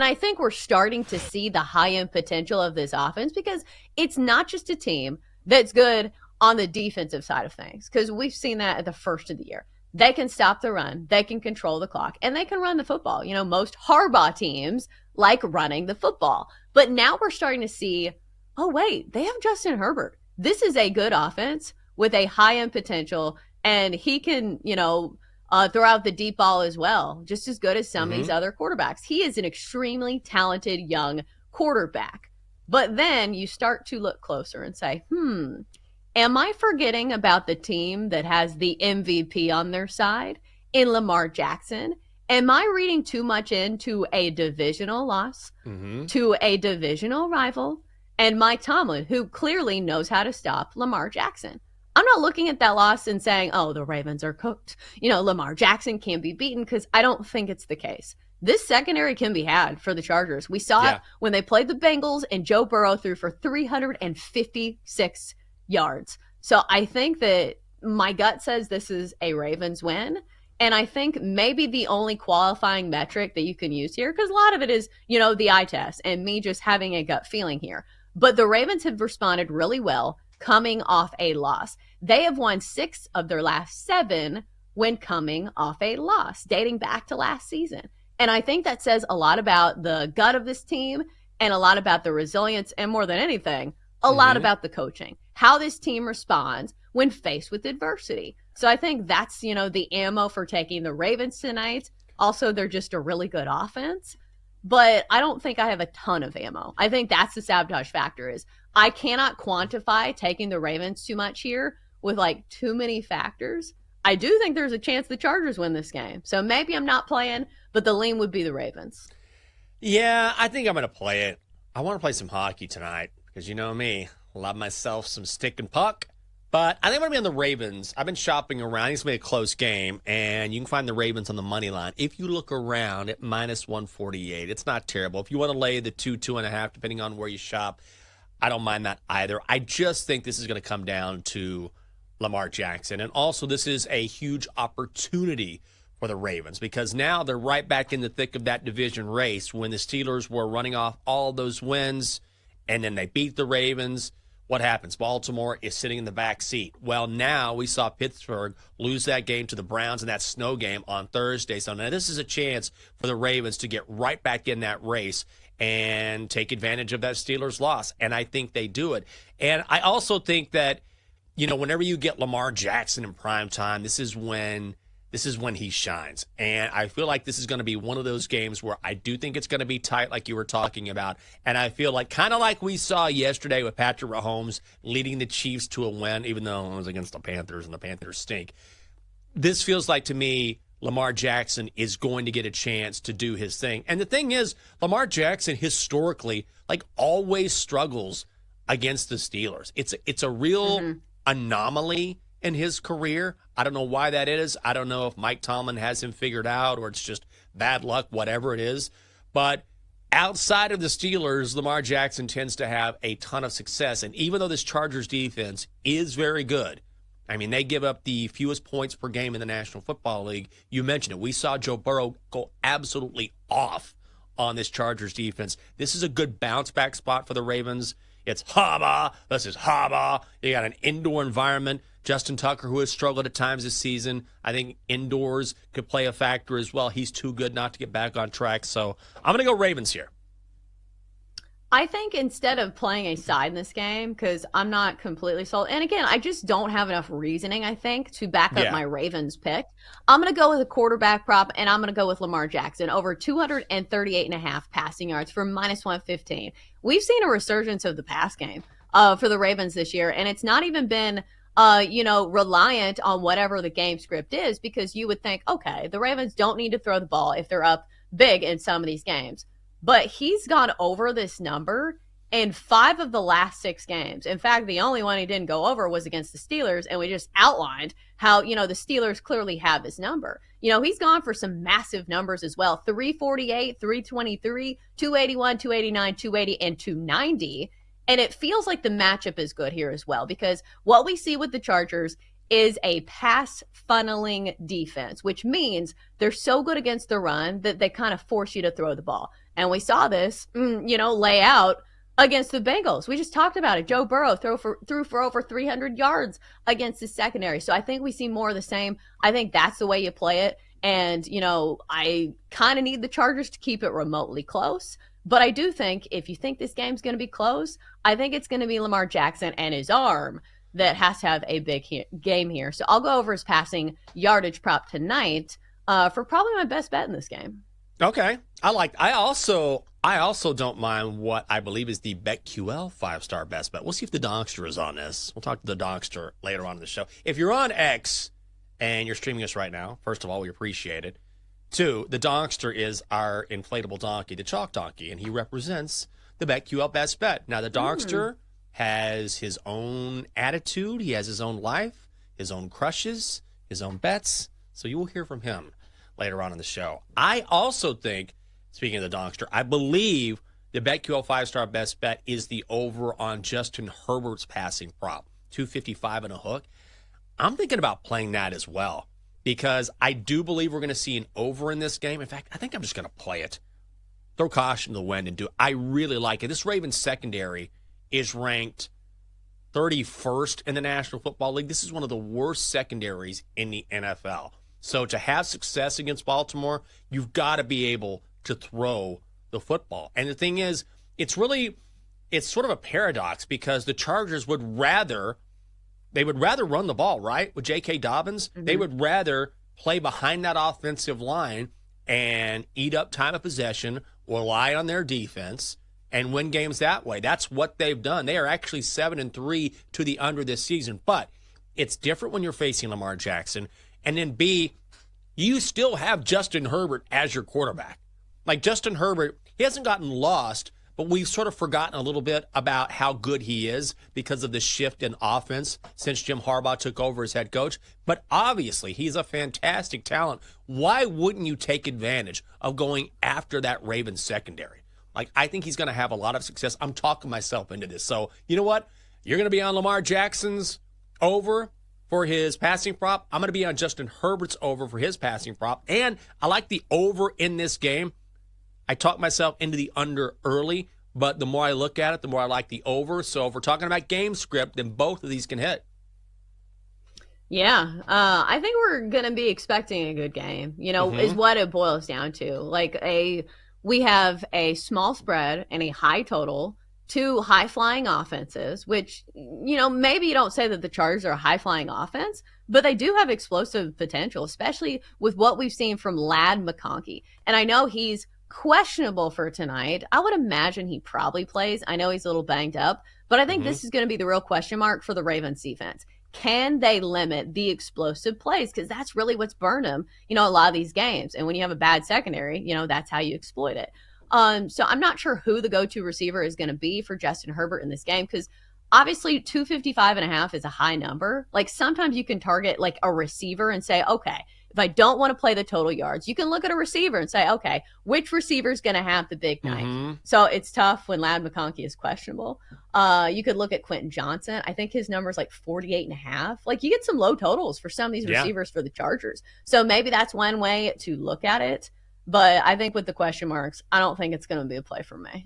And I think we're starting to see the high-end potential of this offense because it's not just a team that's good on the defensive side of things, because we've seen that at the first of the year. They can stop the run, they can control the clock, and they can run the football. Most Harbaugh teams like running the football. But now we're starting to see, oh, wait, they have Justin Herbert. This is a good offense with a high-end potential, and he can, throw out the deep ball as well, just as good as some of these other quarterbacks. He is an extremely talented young quarterback. But then you start to look closer and say, am I forgetting about the team that has the MVP on their side in Lamar Jackson? Am I reading too much into a divisional loss to a divisional rival and Mike Tomlin, who clearly knows how to stop Lamar Jackson? I'm not looking at that loss and saying, oh, the Ravens are cooked. Lamar Jackson can't be beaten, because I don't think it's the case. This secondary can be had for the Chargers. We saw it when they played the Bengals and Joe Burrow threw for 356 yards. So I think that my gut says this is a Ravens win. And I think maybe the only qualifying metric that you can use here, because a lot of it is, the eye test and me just having a gut feeling here. But the Ravens have responded really well coming off a loss. They have won 6 of their last 7 when coming off a loss, dating back to last season. And I think that says a lot about the gut of this team and a lot about the resilience, and more than anything, a lot about the coaching, how this team responds when faced with adversity. So I think that's, the ammo for taking the Ravens tonight. Also, they're just a really good offense. But I don't think I have a ton of ammo. I think that's the sabotage factor, is I cannot quantify taking the Ravens too much here with too many factors. I do think there's a chance the Chargers win this game. So maybe I'm not playing, but the lean would be the Ravens. Yeah, I think I'm going to play it. I want to play some hockey tonight because you know me, love myself some stick and puck. But I think I'm going to be on the Ravens. I've been shopping around. It's going to be a close game, and you can find the Ravens on the money line. If you look around at -148, it's not terrible. If you want to lay the 2.5, depending on where you shop, I don't mind that either. I just think this is going to come down to Lamar Jackson. And also, this is a huge opportunity for the Ravens because now they're right back in the thick of that division race when the Steelers were running off all those wins, and then they beat the Ravens. What happens? Baltimore is sitting in the back seat. Well, now we saw Pittsburgh lose that game to the Browns in that snow game on Thursday. So now this is a chance for the Ravens to get right back in that race and take advantage of that Steelers loss. And I think they do it. And I also think that, whenever you get Lamar Jackson in prime time, this is when he shines. And I feel like this is going to be one of those games where I do think it's going to be tight like you were talking about. And I feel like kind of like we saw yesterday with Patrick Mahomes leading the Chiefs to a win, even though it was against the Panthers and the Panthers stink. This feels like to me Lamar Jackson is going to get a chance to do his thing. And the thing is, Lamar Jackson historically always struggles against the Steelers. It's a real anomaly in his career. I don't know why that is. I don't know if Mike Tomlin has him figured out or it's just bad luck, whatever it is. But outside of the Steelers, Lamar Jackson tends to have a ton of success. And even though this Chargers defense is very good, I mean, they give up the fewest points per game in the National Football League. You mentioned it. We saw Joe Burrow go absolutely off on this Chargers defense. This is a good bounce-back spot for the Ravens. It's Harbaugh. This is Harbaugh. You got an indoor environment. Justin Tucker, who has struggled at times this season, I think indoors could play a factor as well. He's too good not to get back on track. So I'm going to go Ravens here. I think instead of playing a side in this game, because I'm not completely sold, and again, I just don't have enough reasoning, I think, to back up my Ravens pick. I'm going to go with a quarterback prop, and I'm going to go with Lamar Jackson over 238.5 passing yards for -115. We've seen a resurgence of the pass game for the Ravens this year, and it's not even been reliant on whatever the game script is, because you would think, okay, the Ravens don't need to throw the ball if they're up big in some of these games. But he's gone over this number in 5 of the last 6 games. In fact, the only one he didn't go over was against the Steelers, and we just outlined how, the Steelers clearly have his number. He's gone for some massive numbers as well. 348, 323, 281, 289, 280, and 290. And it feels like the matchup is good here as well, because what we see with the Chargers is a pass funneling defense, which means they're so good against the run that they kind of force you to throw the ball. And we saw this, lay out against the Bengals. We just talked about it. Joe Burrow threw for over 300 yards against the secondary. So I think we see more of the same. I think that's the way you play it. And, I kind of need the Chargers to keep it remotely close. But I do think if you think this game's going to be close, I think it's going to be Lamar Jackson and his arm that has to have a big game here. So I'll go over his passing yardage prop tonight for probably my best bet in this game. Okay. I also don't mind what I believe is the BetQL 5-star best bet. We'll see if the Donkster is on this. We'll talk to the Donkster later on in the show. If you're on X and you're streaming us right now, first of all, we appreciate it. 2, the Donkster is our inflatable donkey, the chalk donkey, and he represents the BetQL best bet. Now, the Donkster has his own attitude. He has his own life, his own crushes, his own bets. So you will hear from him later on in the show. I also think, speaking of the Donkster, I believe the BetQL 5-star best bet is the over on Justin Herbert's passing prop, 255 and a hook. I'm thinking about playing that as well because I do believe we're going to see an over in this game. In fact, I think I'm just going to play it. Throw caution to the wind and do it. I really like it. This Ravens secondary is ranked 31st in the National Football League. This is one of the worst secondaries in the NFL. So to have success against Baltimore, you've got to be able to throw the football. And the thing is, it's sort of a paradox because the Chargers would rather run the ball, right? With J.K. Dobbins, they would rather play behind that offensive line and eat up time of possession, rely on their defense, and win games that way. That's what they've done. They are actually 7-3 to the under this season. But it's different when you're facing Lamar Jackson. And then B, you still have Justin Herbert as your quarterback. Like Justin Herbert, he hasn't gotten lost, but we've sort of forgotten a little bit about how good he is because of the shift in offense since Jim Harbaugh took over as head coach. But obviously, he's a fantastic talent. Why wouldn't you take advantage of going after that Ravens secondary? Like, I think he's going to have a lot of success. I'm talking myself into this. So, you know what? You're going to be on Lamar Jackson's over for his passing prop. I'm going to be on Justin Herbert's over for his passing prop. And I like the over in this game. I talked myself into the under early, but the more I look at it, the more I like the over. So if we're talking about game script, then both of these can hit. Yeah, I think we're going to be expecting a good game, is what it boils down to. We have a small spread and a high total, 2 high-flying offenses, which, maybe you don't say that the Chargers are a high-flying offense, but they do have explosive potential, especially with what we've seen from Ladd McConkey. And I know he's questionable for tonight. I would imagine he probably plays. I know he's a little banged up, but I think this is going to be the real question mark for the Ravens defense. Can they limit the explosive plays? Because that's really what's burned them, a lot of these games. And when you have a bad secondary, that's how you exploit it. So I'm not sure who the go-to receiver is going to be for Justin Herbert in this game because obviously 255 and a half is a high number. Like sometimes you can target like a receiver and say, okay, if I don't want to play the total yards, you can look at a receiver and say, okay, which receiver is going to have the big night? So it's tough when Ladd McConkey is questionable. You could look at Quentin Johnson. I think his number is like 48 and a half. Like you get some low totals for some of these receivers for the Chargers. So maybe that's one way to look at it. But I think with the question marks, I don't think it's going to be a play for me.